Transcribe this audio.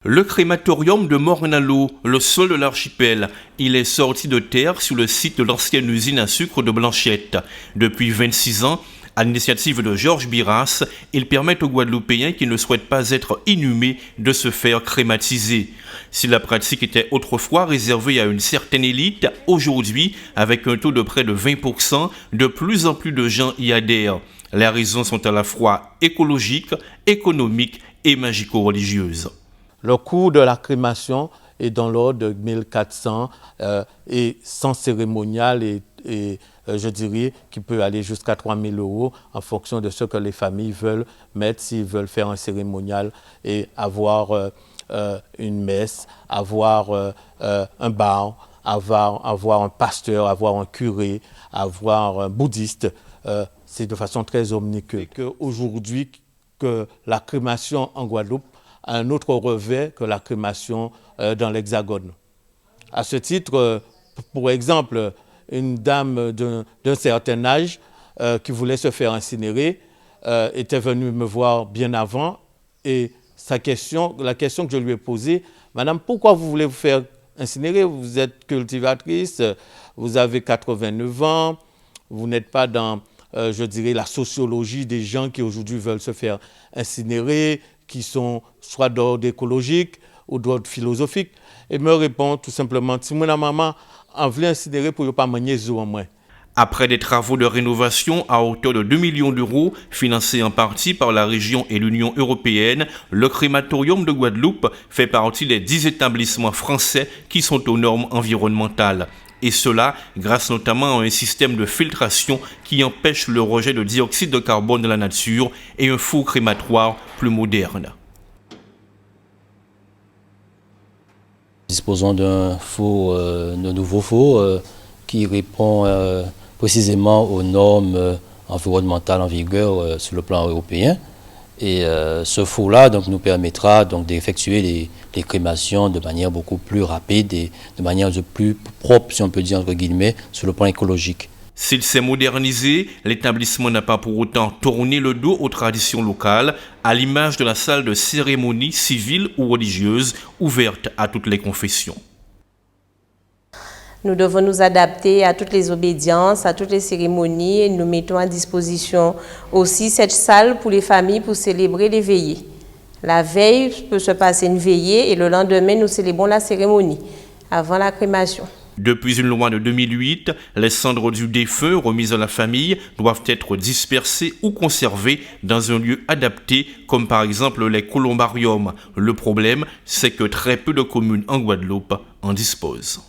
Le crématorium de Morne-à-l'Eau, le sol de l'archipel, il est sorti de terre sur le site de l'ancienne usine à sucre de Blanchette. Depuis 26 ans, à l'initiative de Georges Biras, il permet aux Guadeloupéens qui ne souhaitent pas être inhumés de se faire crématiser. Si la pratique était autrefois réservée à une certaine élite, aujourd'hui, avec un taux de près de 20%, de plus en plus de gens y adhèrent. Les raisons sont à la fois écologiques, économiques et magico-religieuses. Le coût de la crémation est dans l'ordre de 1400 et sans cérémonial et je dirais qu'il peut aller jusqu'à 3000 € en fonction de ce que les familles veulent mettre, s'ils veulent faire un cérémonial et avoir une messe, avoir un bar, avoir un pasteur, avoir un curé, avoir un bouddhiste. C'est de façon très omniqueuse. Aujourd'hui, que la crémation en Guadeloupe a un autre revers que la crémation dans l'Hexagone. À ce titre, pour exemple, une dame d'un certain âge qui voulait se faire incinérer était venue me voir bien avant et la question que je lui ai posée, « Madame, pourquoi vous voulez vous faire incinérer? Vous êtes cultivatrice, vous avez 89 ans, vous n'êtes pas dans, je dirais, la sociologie des gens qui aujourd'hui veulent se faire incinérer, qui sont soit d'ordre écologique ou d'ordre philosophique. » Et me répond tout simplement, si mon maman en voulait incinérer pour ne pas manier zo en moins. Après des travaux de rénovation à hauteur de 2 millions d'euros, financés en partie par la région et l'Union européenne, le crématorium de Guadeloupe fait partie des 10 établissements français qui sont aux normes environnementales. Et cela grâce notamment à un système de filtration qui empêche le rejet de dioxyde de carbone de la nature et un four crématoire plus moderne. Nous disposons d'un nouveau four qui répond précisément aux normes environnementales en vigueur sur le plan européen. Et ce four-là nous permettra d'effectuer les crémations de manière beaucoup plus rapide et de manière plus propre, si on peut dire entre guillemets, sur le plan écologique. S'il s'est modernisé, l'établissement n'a pas pour autant tourné le dos aux traditions locales, à l'image de la salle de cérémonie civile ou religieuse ouverte à toutes les confessions. Nous devons nous adapter à toutes les obédiences, à toutes les cérémonies et nous mettons à disposition aussi cette salle pour les familles pour célébrer les veillées. La veille peut se passer une veillée et le lendemain nous célébrons la cérémonie avant la crémation. Depuis une loi de 2008, les cendres du défunt remises à la famille doivent être dispersées ou conservées dans un lieu adapté, comme par exemple les columbariums. Le problème, c'est que très peu de communes en Guadeloupe en disposent.